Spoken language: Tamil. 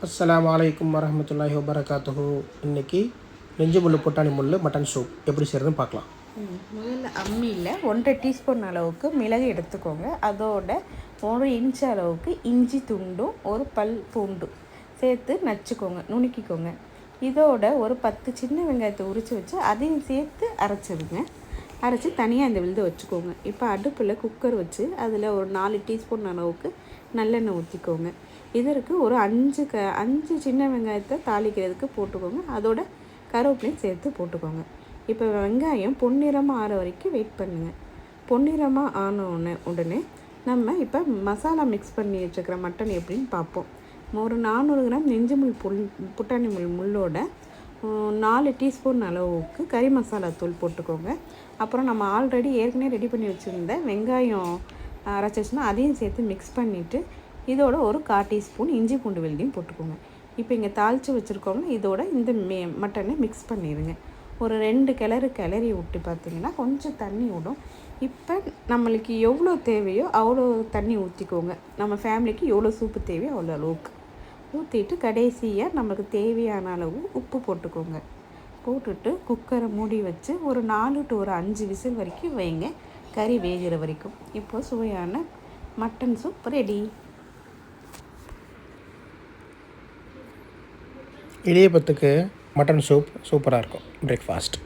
அஸ்ஸலாமு அலைக்கும் வரஹ்மத்துல்லாஹி வபரகாத்துஹு. இன்றைக்கி நெஞ்சு முள்ளு புட்டாணி முள்ளு மட்டன் சூப் எப்படி செய்கிறதுன்னு பார்க்கலாம். முதல்ல அம்மியில் 1.5 டீஸ்பூன் அளவுக்கு மிளகு எடுத்துக்கோங்க. அதோட 1 இன்ச் அளவுக்கு இஞ்சி துண்டும் ஒரு பல் பூண்டும் சேர்த்து நச்சுக்கோங்க, நுணுக்கிக்கோங்க. இதோட ஒரு 10 சின்ன வெங்காயத்தை உரித்து வச்சு அதையும் சேர்த்து அரைச்சிடுங்க. அரைச்சி தனியாக இந்த விழுது வச்சுக்கோங்க. இப்போ அடுப்பில் குக்கர் வச்சு அதில் ஒரு 4 டீஸ்பூன் அளவுக்கு நல்லெண்ணெய் ஊற்றிக்கோங்க. இதற்கு ஒரு 5 சின்ன வெங்காயத்தை தாளிக்கிறதுக்கு போட்டுக்கோங்க. அதோட கருவேப்பிலையும் சேர்த்து போட்டுக்கோங்க. இப்போ வெங்காயம் பொன்னிறமாக ஆற வரைக்கும் வெயிட் பண்ணுங்கள். பொன்னிறமாக ஆன உடனே நம்ம இப்போ மசாலா மிக்ஸ் பண்ணி வச்சுக்கிற மட்டன் எப்படின்னு பார்ப்போம். ஒரு 400 கிராம் நெஞ்சு முள் புட்டாணி முள்ளோட 4 டீஸ்பூன் அளவுக்கு கறி மசாலா தூள் போட்டுக்கோங்க. அப்புறம் நம்ம ஆல்ரெடி ஏற்கனவே ரெடி பண்ணி வச்சுருந்த வெங்காயம் அரைச்சிச்சுன்னா அதையும் சேர்த்து மிக்ஸ் பண்ணிவிட்டு இதோட ஒரு 1/4 டீஸ்பூன் இஞ்சி பூண்டு விழுதையும் போட்டுக்கோங்க. இப்போ இங்கே தாளித்து வச்சுருக்கோங்க. இதோட இந்த மட்டனை மிக்ஸ் பண்ணிடுங்க. ஒரு 2 கிளறி விட்டு பார்த்திங்கன்னா கொஞ்சம் தண்ணி விடும். இப்போ நம்மளுக்கு எவ்வளோ தேவையோ அவ்வளோ தண்ணி ஊற்றிக்கோங்க. நம்ம ஃபேமிலிக்கு எவ்வளோ சூப்பு தேவையோ அவ்வளோ அளவுக்கு ஊற்றிட்டு கடைசியாக நமக்கு தேவையான அளவு உப்பு போட்டுக்கோங்க. போட்டுட்டு குக்கரை மூடி வச்சு ஒரு 4 to 5 விசில் வரைக்கும் வைங்க, கறி வேகிற வரைக்கும். இப்போது சுவையான மட்டன் சூப் ரெடி. இடியப்பத்துக்கு மட்டன் சூப் சூப்பராக இருக்கும் பிரேக்ஃபாஸ்ட்.